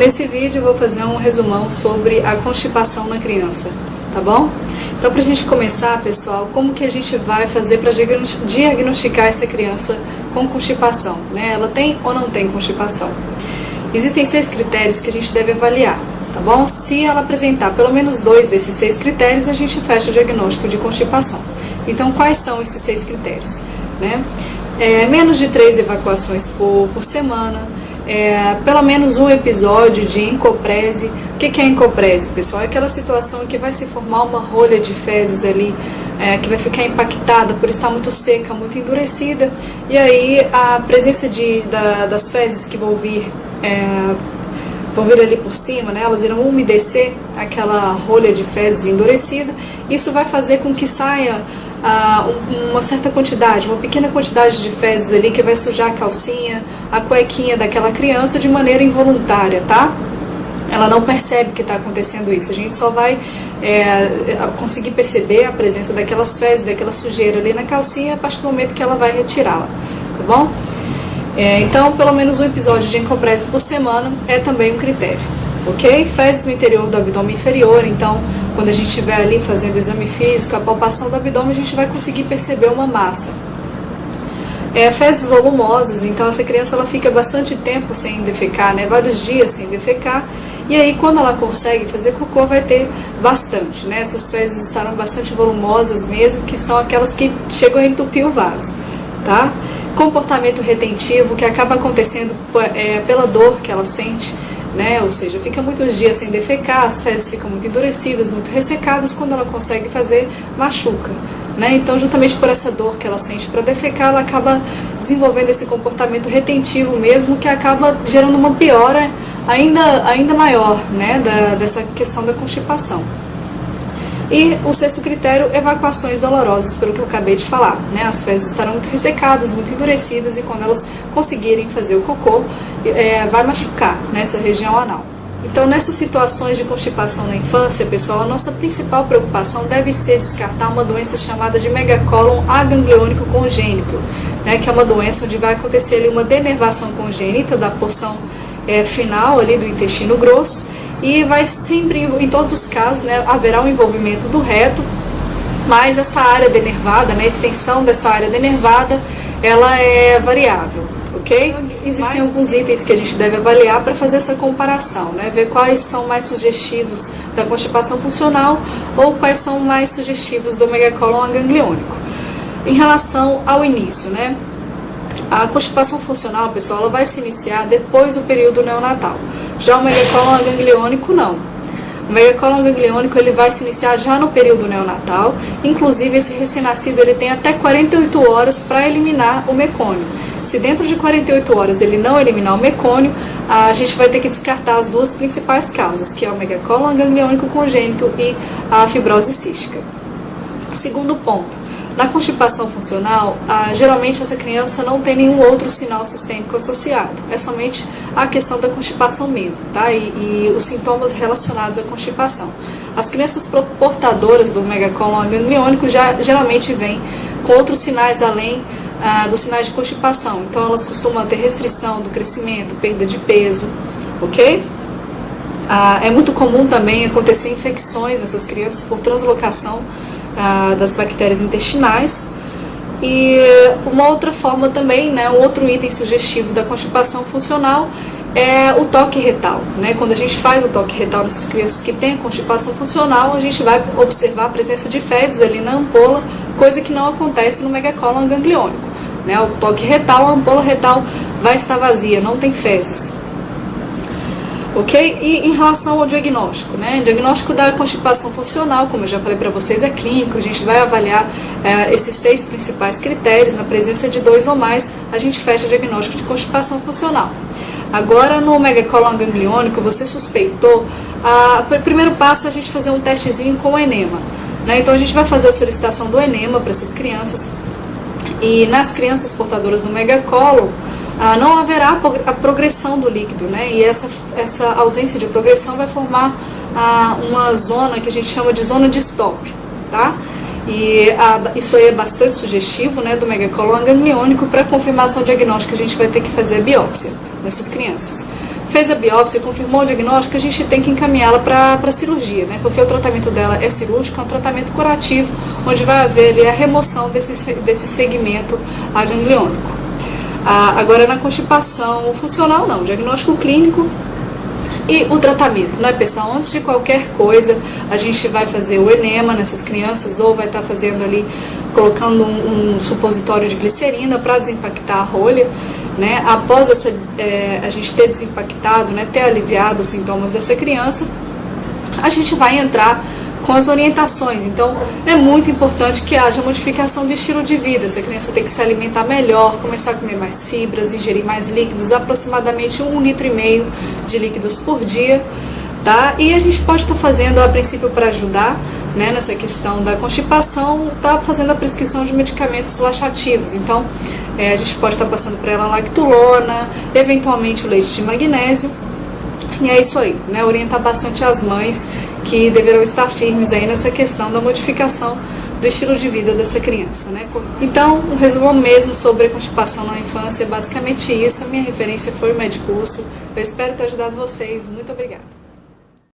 Nesse vídeo eu vou fazer um resumão sobre a constipação na criança, tá bom? Então, pra gente começar, pessoal, como que a gente vai fazer para diagnosticar essa criança com constipação, né? Ela tem ou não tem constipação? Existem 6 critérios que a gente deve avaliar, tá bom? Se ela apresentar pelo menos 2 desses 6 critérios, a gente fecha o diagnóstico de constipação. Então, quais são esses 6 critérios, né? Menos de 3 evacuações por semana, pelo menos um episódio de encoprese. O que é encoprese, pessoal? É aquela situação em que vai se formar uma rolha de fezes ali, que vai ficar impactada por estar muito seca, muito endurecida, e aí a presença das fezes que vão vir ali por cima, né, elas irão umedecer aquela rolha de fezes endurecida. Isso vai fazer com que saia uma certa quantidade, uma pequena quantidade de fezes ali, que vai sujar a calcinha, a cuequinha daquela criança de maneira involuntária, tá? Ela não percebe que está acontecendo isso. A gente só vai conseguir perceber a presença daquelas fezes, daquela sujeira ali na calcinha a partir do momento que ela vai retirá-la, tá bom? Então, pelo menos um episódio de encoprese por semana é também um critério, ok? Fezes no interior do abdômen inferior. Então, quando a gente estiver ali fazendo o exame físico, a palpação do abdômen, a gente vai conseguir perceber uma massa. Fezes volumosas. Então, essa criança ela fica bastante tempo sem defecar, né? Vários dias sem defecar. E aí, quando ela consegue fazer cocô, vai ter bastante, né? Essas fezes estarão bastante volumosas mesmo, que são aquelas que chegam a entupir o vaso, tá? Comportamento retentivo, que acaba acontecendo pela dor que ela sente, né? Ou seja, fica muitos dias sem defecar, as fezes ficam muito endurecidas, muito ressecadas. Quando ela consegue fazer, machuca, né? Então, justamente por essa dor que ela sente para defecar, ela acaba desenvolvendo esse comportamento retentivo mesmo, que acaba gerando uma piora ainda maior, né, dessa questão da constipação. E o 6º critério, evacuações dolorosas, pelo que eu acabei de falar, né? As fezes estarão muito ressecadas, muito endurecidas, e quando elas conseguirem fazer o cocô, vai machucar nessa região anal. Então, nessas situações de constipação na infância, pessoal, a nossa principal preocupação deve ser descartar uma doença chamada de megacólon agangliônico congênito, né? Que é uma doença onde vai acontecer ali uma denervação congênita da porção final ali do intestino grosso. E vai sempre, em todos os casos, né, haverá um envolvimento do reto, mas essa área denervada, né, a extensão dessa área denervada, ela é variável, ok? Existem alguns itens que a gente deve avaliar para fazer essa comparação, né, ver quais são mais sugestivos da constipação funcional ou quais são mais sugestivos do megacólon agangliônico. Em relação ao início, né, a constipação funcional, pessoal, ela vai se iniciar depois do período neonatal. Já o megacólon agangliônico, não. O megacólon agangliônico, ele vai se iniciar já no período neonatal. Inclusive, esse recém-nascido, ele tem até 48 horas para eliminar o mecônio. Se dentro de 48 horas ele não eliminar o mecônio, a gente vai ter que descartar as 2 principais causas, que é o megacólon agangliônico congênito e a fibrose cística. Segundo ponto. Na constipação funcional, geralmente essa criança não tem nenhum outro sinal sistêmico associado. É somente a questão da constipação mesmo, tá? E os sintomas relacionados à constipação. As crianças portadoras do megacólon agangliônico geralmente vêm com outros sinais além dos sinais de constipação. Então, elas costumam ter restrição do crescimento, perda de peso, ok? É muito comum também acontecer infecções nessas crianças por translocação das bactérias intestinais. E uma outra forma também, né, um outro item sugestivo da constipação funcional é o toque retal, né? Quando a gente faz o toque retal nessas crianças que têm constipação funcional, a gente vai observar a presença de fezes ali na ampola, coisa que não acontece no megacólon agangliônico, né? O toque retal, a ampola retal vai estar vazia, não tem fezes. Ok? E em relação ao diagnóstico, né? O diagnóstico da constipação funcional, como eu já falei para vocês, é clínico. A gente vai avaliar esses 6 principais critérios. Na presença de 2 ou mais, a gente fecha o diagnóstico de constipação funcional. Agora, no megacólon agangliônico, você suspeitou, o primeiro passo é a gente fazer um testezinho com o enema, né? Então, a gente vai fazer a solicitação do enema para essas crianças. E nas crianças portadoras do megacólon, não haverá a progressão do líquido, né? E essa ausência de progressão vai formar uma zona que a gente chama de zona de stop, tá? E isso aí é bastante sugestivo, né, do megacólon agangliônico. Para confirmação diagnóstica, a gente vai ter que fazer a biópsia nessas crianças. fez a biópsia, confirmou o diagnóstico, a gente tem que encaminhá-la para cirurgia, né? Porque o tratamento dela é cirúrgico, é um tratamento curativo, onde vai haver ali a remoção desse segmento gangliônico. Agora, na constipação funcional, não, diagnóstico clínico e o tratamento, né, pessoal? Antes de qualquer coisa, a gente vai fazer o enema nessas crianças, ou vai estar fazendo ali, colocando um supositório de glicerina para desimpactar a rolha, né? Após a gente ter desimpactado, né, ter aliviado os sintomas dessa criança, a gente vai entrar com as orientações. Então, é muito importante que haja modificação do estilo de vida. Essa criança tem que se alimentar melhor, começar a comer mais fibras, ingerir mais líquidos, aproximadamente 1,5 litro de líquidos por dia, tá? E a gente pode estar fazendo, a princípio, para ajudar, né, nessa questão da constipação, tá fazendo a prescrição de medicamentos laxativos. Então, a gente pode estar passando para ela lactulona, eventualmente o leite de magnésio. E é isso aí, né? Orientar bastante as mães que deverão estar firmes aí nessa questão da modificação do estilo de vida dessa criança, né? Então, um resumo mesmo sobre a constipação na infância é basicamente isso. A minha referência foi o Medcurso. Eu espero ter ajudado vocês. Muito obrigada.